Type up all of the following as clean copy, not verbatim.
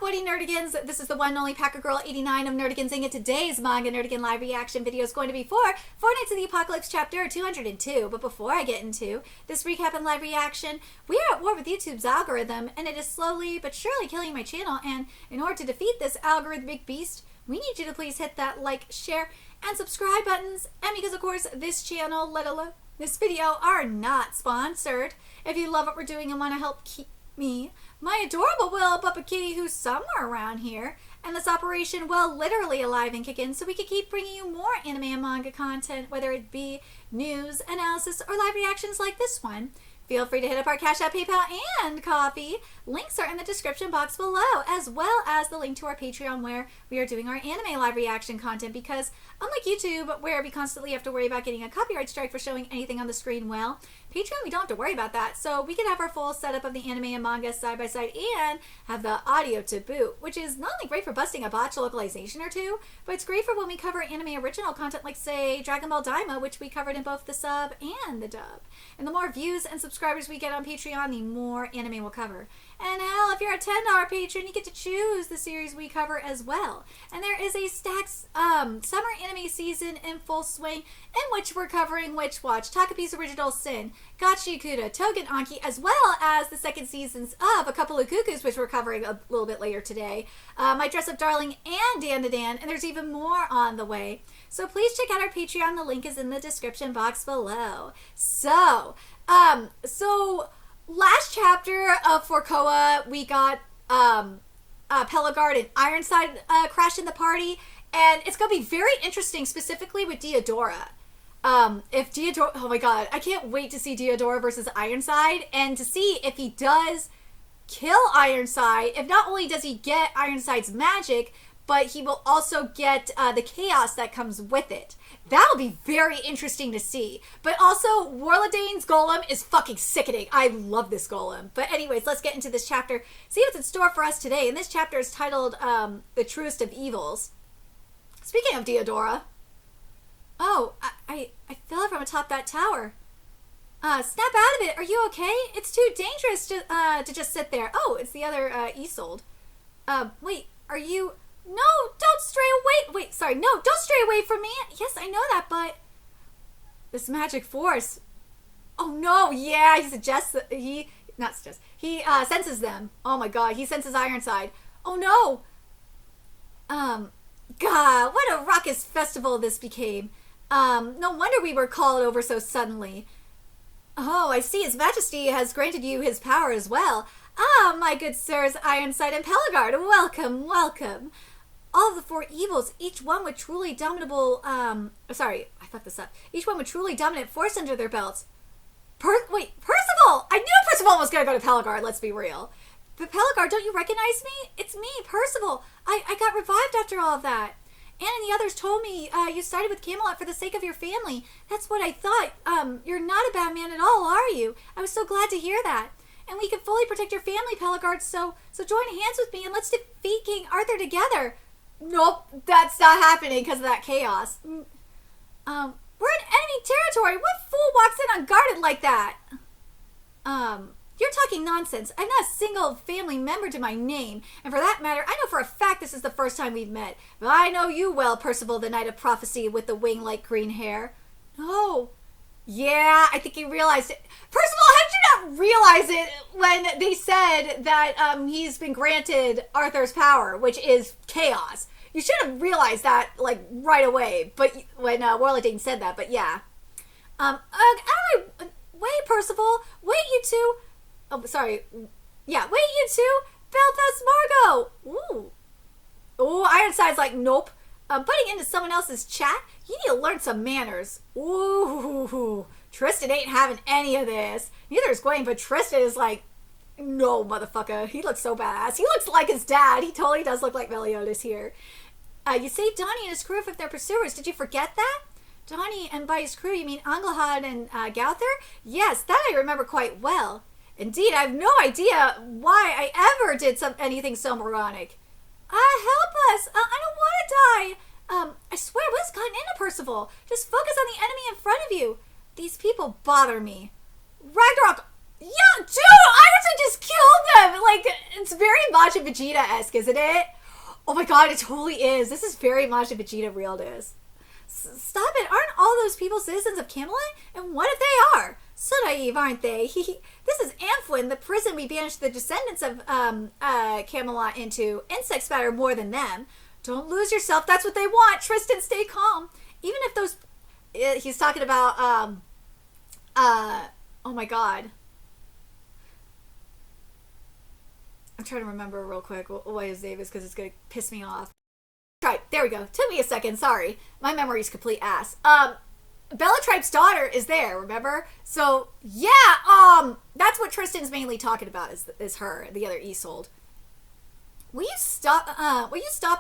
Woody Nerdigans. This is the one and only Packer Girl 89 of Nerdigansing, and today's Manga Nerdigan live reaction video is going to be for Four Nights of the Apocalypse chapter 202. But before I get into this recap and live reaction, we are at war with YouTube's algorithm, and it is slowly but surely killing my channel. And in order to defeat this algorithmic beast, we need you to please hit that like, share, and subscribe buttons. And because of course this channel, let alone this video, are not sponsored. If you love what we're doing and want to help keep me, my adorable Will Puppa Kitty, who's somewhere around here, and this operation, well, literally alive and kicking, so we can keep bringing you more anime and manga content, whether it be news, analysis, or live reactions like this one. Feel free to hit up our Cash App, PayPal, and Coffee. Links are in the description box below, as well as the link to our Patreon where we are doing our anime live reaction content, because unlike YouTube, where we constantly have to worry about getting a copyright strike for showing anything on the screen, well, Patreon, we don't have to worry about that, so we can have our full setup of the anime and manga side by side and have the audio to boot, which is not only great for busting a botch localization or two, but it's great for when we cover anime original content like, say, Dragon Ball Daima, which we covered in both the sub and the dub. And the more views and subscribers we get on Patreon, the more anime we'll cover. And hell, if you're a $10 patron, you get to choose the series we cover as well. And there is a stacked summer anime season in full swing, in which we're covering Witch Watch, Takapi's Original Sin, Gachi Kuda, Togen Anki, as well as the second seasons of A Couple of Cuckoos, which we're covering a little bit later today, My Dress Up Darling, and Dan to Dan, and there's even more on the way. So please check out our Patreon. The link is in the description box below. So last chapter of Forkoa, we got Pelagard and Ironside crashed in the party, and it's going to be very interesting, specifically with DIODORA. If DIODORA, oh my god, I can't wait to see DIODORA versus Ironside, and to see if he does kill Ironside. If not only does he get Ironside's magic, but he will also get the chaos that comes with it. That'll be very interesting to see. But also, Warladane's golem is fucking sickening. I love this golem. But anyways, let's get into this chapter, see what's in store for us today. And this chapter is titled The Truest of Evils. Speaking of DIODORA, oh, I fell from atop that tower. Snap out of it. Are you okay? It's too dangerous to just sit there. Oh, it's the other ISOLDE. Wait, are you... No, don't stray away. Wait, sorry. No, don't stray away from me. Yes, I know that, but this magic force. Oh no, yeah, he suggests that he senses them. Oh my god, he senses Ironside. Oh no. God, what a raucous festival this became. No wonder we were called over so suddenly. Oh, I see. His Majesty has granted you his power as well. Ah, my good sirs, Ironside and Pelagard, welcome, welcome. All of the four evils, each one with truly dominable, sorry, I fucked this up. Each one with truly dominant force under their belts. Wait, Percival! I knew Percival was gonna go to Pelagard, let's be real. But Pelagard, don't you recognize me? It's me, Percival. I got revived after all of that. Anne and the others told me you started with Camelot for the sake of your family. That's what I thought. You're not a bad man at all, are you? I was so glad to hear that. And we can fully protect your family, Pelagard, so join hands with me and let's defeat King Arthur together. Nope, that's not happening because of that chaos. We're in enemy territory. What fool walks in unguarded like that? You're talking nonsense. I'm not a single family member to my name. And for that matter, I know for a fact this is the first time we've met. But I know you well, Percival, the Knight of Prophecy with the wing-like green hair. No. Yeah, I think he realized it. Percival, how did you not realize it when they said that he's been granted Arthur's power, which is chaos? You should have realized that, like, right away. But when Warladane said that, but yeah. Wait, Percival. Wait, you two. Oh, sorry. Yeah, wait, you two. Belfast Margot. Ooh. Ooh, Ironside's like, nope. Butting into someone else's chat? You need to learn some manners. Ooh, Tristan ain't having any of this. Neither is Gwen, but Tristan is like, no, motherfucker. He looks so badass. He looks like his dad. He totally does look like Meliodas here. You saved Donnie and his crew from their pursuers. Did you forget that? Donnie, and by his crew, you mean Anglahad and Gauther? Yes, that I remember quite well. Indeed, I have no idea why I ever did anything so moronic. Help us! I don't want to die! I swear, what's gotten into Percival? Just focus on the enemy in front of you. These people bother me. Ragnarok! Yeah, dude, Iron Side just killed them. Like, it's very Majin Vegeta-esque, isn't it? Oh my god, it totally is. This is very Majin Vegeta realness. Stop it. Aren't all those people citizens of Camelot? And what if they are? So naive, aren't they? This is Amphlin, the prison we banished the descendants of Camelot into. Insects matter more than them. Don't lose yourself. That's what they want. Tristan, stay calm. Even if those... He's talking about... oh my god. I'm trying to remember real quick what his name is because it's going to piss me off. Right, there we go. Took me a second. Sorry. My memory's complete ass. Bellatripe's daughter is there, remember? So, yeah, that's what Tristan's mainly talking about is her, the other Isolde. Will you stop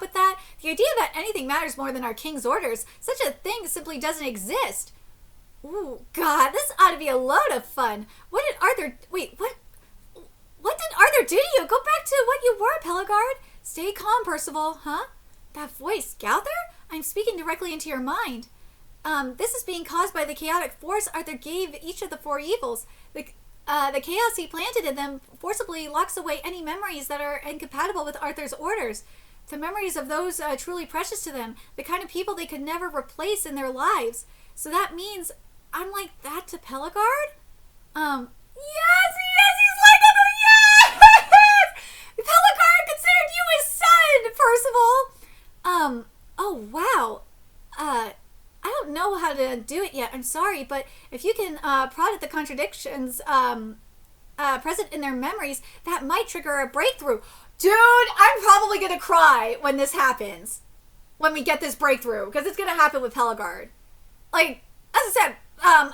with that? The idea that anything matters more than our king's orders, such a thing simply doesn't exist. Ooh, God, this ought to be a load of fun. What did Arthur do to you? Go back to what you were, Pelagard. Stay calm, Percival, huh? That voice, Gowther? I'm speaking directly into your mind. This is being caused by the chaotic force Arthur gave each of the four evils. The chaos he planted in them forcibly locks away any memories that are incompatible with Arthur's orders. The memories of those truly precious to them, the kind of people they could never replace in their lives. So that means I'm like that to Pelagard? Yes, he's like that. Yes! Pelagard considered you his son, Percival. Oh wow. I don't know how to do it yet. I'm sorry, but if you can prod at the contradictions present in their memories, that might trigger a breakthrough. Dude, I'm probably gonna cry when this happens. When we get this breakthrough, because it's gonna happen with Pelagard. Like, as I said,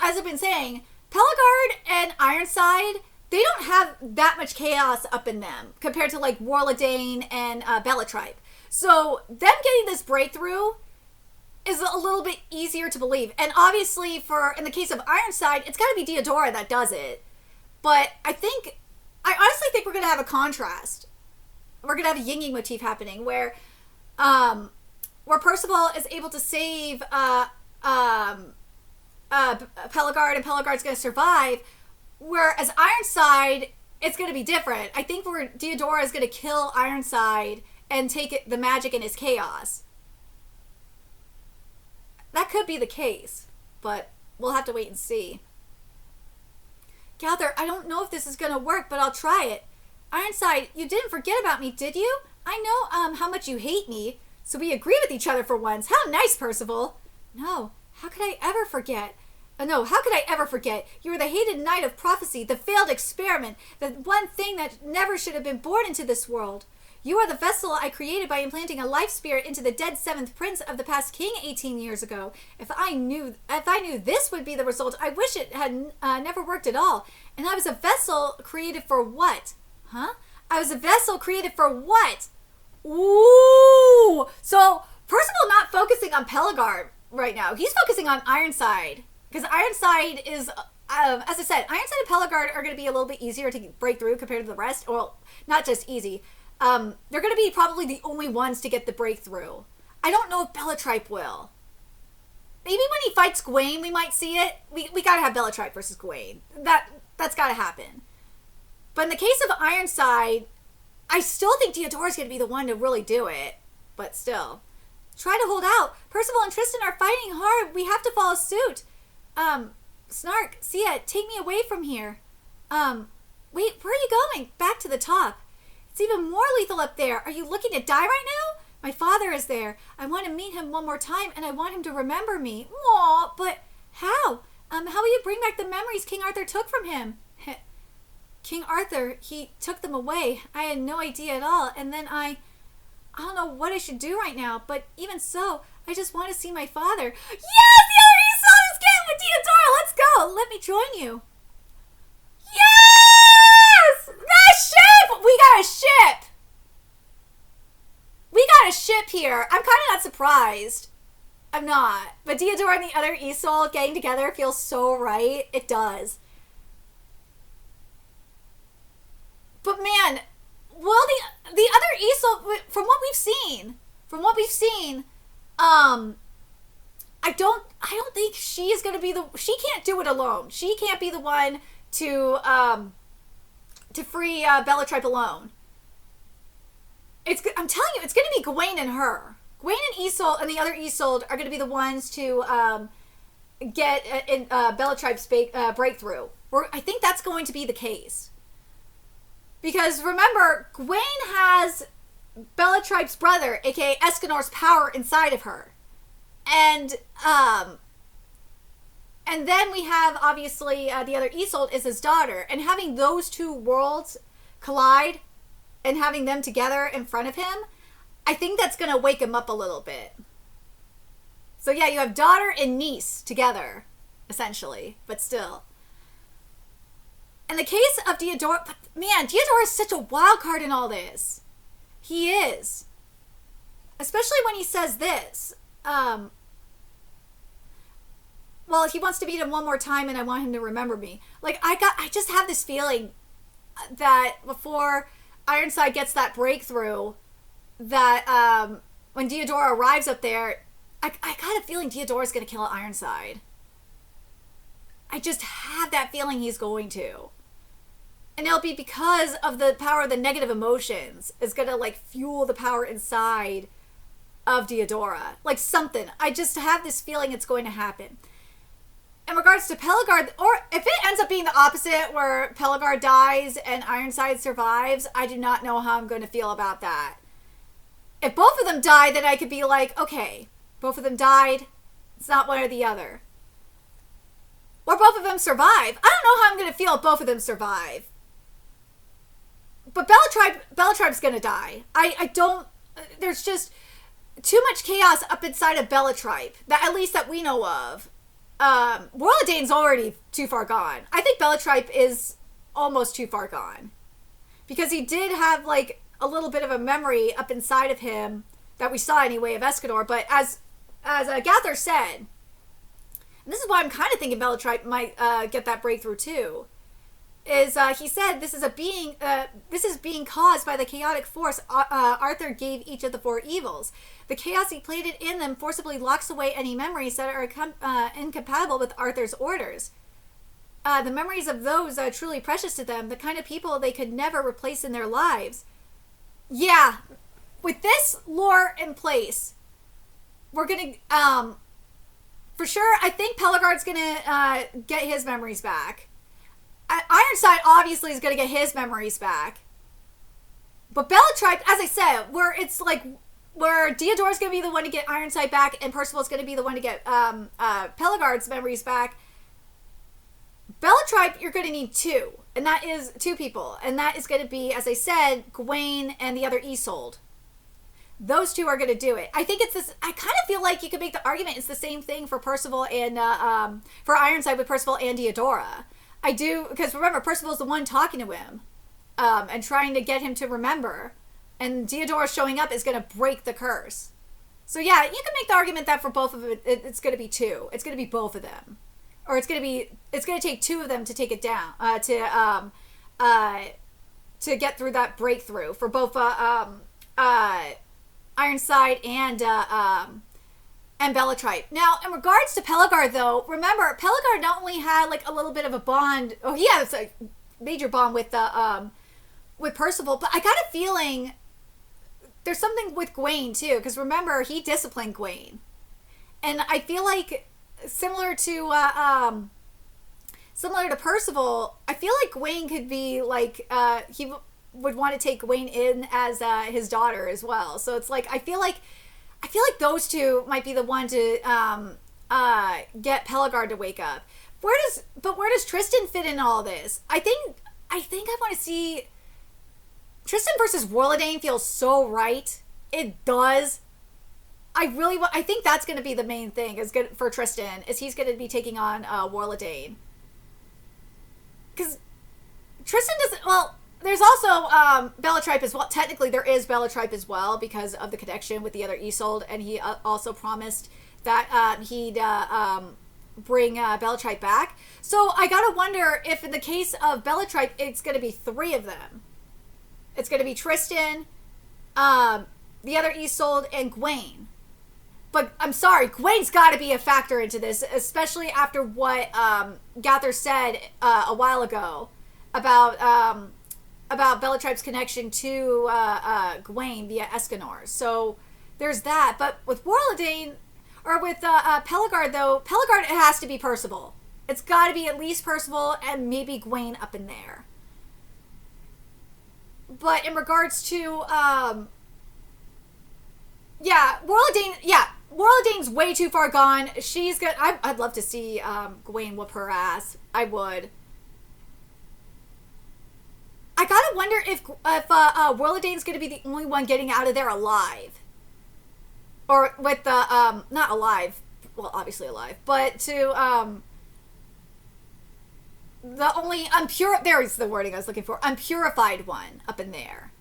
as I've been saying, Pelagard and Ironside, they don't have that much chaos up in them compared to like Warladane and Bellatripe. So them getting this breakthrough is a little bit easier to believe. And obviously, in the case of Ironside, it's got to be DIODORA that does it. But I honestly think we're going to have a contrast. We're going to have a yin-yang motif happening where Percival is able to save Pelagard and Pelagard's going to survive. Whereas Ironside, it's going to be different. I think DIODORA is going to kill Ironside and take the magic in his chaos. That could be the case, but we'll have to wait and see. Gowther, I don't know if this is going to work, but I'll try it. Ironside, you didn't forget about me, did you? I know how much you hate me, so we agree with each other for once. How nice, Percival. No, how could I ever forget? How could I ever forget? You were the hated knight of prophecy, the failed experiment, the one thing that never should have been born into this world. You are the vessel I created by implanting a life spirit into the dead seventh prince of the past king 18 years ago. If I knew this would be the result, I wish it had never worked at all. And I was a vessel created for what? Huh? I was a vessel created for what? Ooh! So, Percival not focusing on Pelagard right now. He's focusing on Ironside. Because Ironside is, as I said, Ironside and Pelagard are going to be a little bit easier to break through compared to the rest. Well, not just easy. They're going to be probably the only ones to get the breakthrough. I don't know if Bellatripe will. Maybe when he fights Gawain, we might see it. We got to have Bellatripe versus Gawain. That's got to happen. But in the case of Ironside, I still think DIODORA's going to be the one to really do it. But still. Try to hold out. Percival and Tristan are fighting hard. We have to follow suit. Snark, Sia, take me away from here. Wait, where are you going? Back to the top. It's even more lethal up there. Are you looking to die right now? My father is there. I want to meet him one more time, and I want him to remember me. Aw, but how? How will you bring back the memories King Arthur took from him? King Arthur, he took them away. I had no idea at all. And then I don't know what I should do right now, but even so, I just want to see my father. Yes, the other Isolde is getting with DIODORA. Let's go. Let me join you. Yes! That ship! We got a ship! We got a ship here. I'm kind of not surprised. I'm not. But DIODORA and the other Isolde getting together feels so right. It does. But man, well, the other Isolde, from what we've seen, I don't think she is going to be she can't do it alone. She can't be the one to to free Bellatrip alone. I'm telling you, it's going to be Gawain and her. Gawain and Isolde and the other Isolde are going to be the ones to get Bellatrip's breakthrough. I think that's going to be the case. Because remember, Gawain has Bellatrip's brother, aka Escanor's power inside of her. And then we have, obviously, the other Isolde is his daughter. And having those two worlds collide and having them together in front of him, I think that's going to wake him up a little bit. So yeah, you have daughter and niece together, essentially, but still. In the case of DIODORA, but man, DIODORA is such a wild card in all this. He is. Especially when he says this. Well, he wants to beat him one more time and I want him to remember me. Like, I just have this feeling that before Ironside gets that breakthrough, that when DIODORA arrives up there, I got a feeling DIODORA's going to kill Ironside. I just have that feeling he's going to. And it'll be because of the power of the negative emotions is going to, like, fuel the power inside of DIODORA. Like, something. I just have this feeling it's going to happen. In regards to Pelagard, or if it ends up being the opposite, where Pelagard dies and Ironside survives, I do not know how I'm going to feel about that. If both of them die, then I could be like, okay, both of them died. It's not one or the other. Or both of them survive. I don't know how I'm going to feel if both of them survive. But Bellatrip's going to die. I don't... There's just too much chaos up inside of Bellatrip, that at least that we know of. Warladane's already too far gone. I think Bellatrip is almost too far gone. Because he did have, like, a little bit of a memory up inside of him that we saw anyway of Escanor. But as Gather said, and this is why I'm kind of thinking Bellatrip might get that breakthrough too, is he said this is being caused by the chaotic force Arthur gave each of the four evils. The chaos he planted in them forcibly locks away any memories that are incompatible with Arthur's orders. The memories of those truly precious to them, the kind of people they could never replace in their lives. Yeah, with this lore in place, we're gonna for sure. I think Pelagard's gonna get his memories back. Ironside obviously is gonna get his memories back. But Bellatrip, as I said, where DIODORA's gonna be the one to get Ironside back, and Percival's gonna be the one to get Pelagard's memories back. Bellatrip, you're gonna need two, and that is two people, and that is gonna be, as I said, Gawain and the other Isolde. Those two are going to do it. I think it's this. I kind of feel like you could make the argument it's the same thing for Percival and for Ironside with Percival and DIODORA. I do, because remember, Percival's the one talking to him and trying to get him to remember, and DIODORA showing up is going to break the curse. So yeah, you can make the argument that for both of them, it's going to be two. It's going to be both of them, or it's going to take two of them to take it down to get through that breakthrough for both Ironside and Bellatrip. Now, in regards to Pelagard, though, remember, Pelagard not only had, like, a little bit of a bond, or he has a major bond with Percival, but I got a feeling there's something with Gawain, too, because remember, he disciplined Gawain. And I feel like, similar to Percival, I feel like Gawain could be, like, he would want to take Gawain in as his daughter as well. So it's like I feel like those two might be the one to get Pelagard to wake up. Where does Tristan fit in all this? I think I want to see Tristan versus Warladane. Feels so right. It does. I think that's going to be the main thing is good for Tristan, is he's going to be taking on Warladane. Because Tristan doesn't, well, there's also Bellatrip as well. Technically, there is Bellatrip as well because of the connection with the other Isolde, and he also promised that he'd bring Bellatrip back. So I gotta wonder if in the case of Bellatrip, it's going to be three of them. It's going to be Tristan, the other Isolde, and Gawain. But I'm sorry, Gawain's got to be a factor into this, especially after what Gather said a while ago about about Bellatrix's connection to Gawain via Escanor. So there's that. But with Warladane, or with Pelagard, though, Pelagard, it has to be Percival. It's got to be at least Percival and maybe Gawain up in there. But in regards to, Warladane's way too far gone. She's good. I'd love to see Gawain whoop her ass. I would. I gotta wonder if Warladane's gonna be the only one getting out of there alive. Or with the, not alive, well, obviously alive, but to, the only there's the wording I was looking for, unpurified one up in there.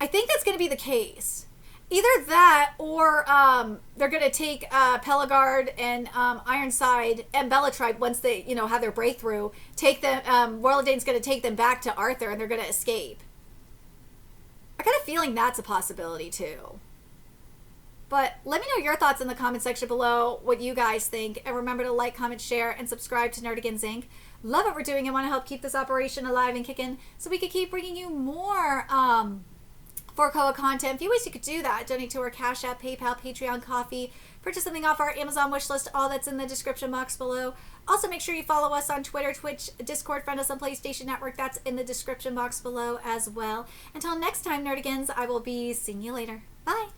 I think that's going to be the case. Either that, or they're going to take Pelagard and Ironside and Bellatrix once they, have their breakthrough. Take them. Warladane's going to take them back to Arthur, and they're going to escape. I got a feeling that's a possibility too. But let me know your thoughts in the comment section below, what you guys think. And remember to like, comment, share, and subscribe to Nerdigans Inc. Love what we're doing and want to help keep this operation alive and kicking so we can keep bringing you more for Koa content. A few ways you could do that. Donate to our Cash App, PayPal, Patreon, Coffee. Purchase something off our Amazon wishlist. All that's in the description box below. Also, make sure you follow us on Twitter, Twitch, Discord, friend us on PlayStation Network. That's in the description box below as well. Until next time, Nerdigans, I will be seeing you later. Bye.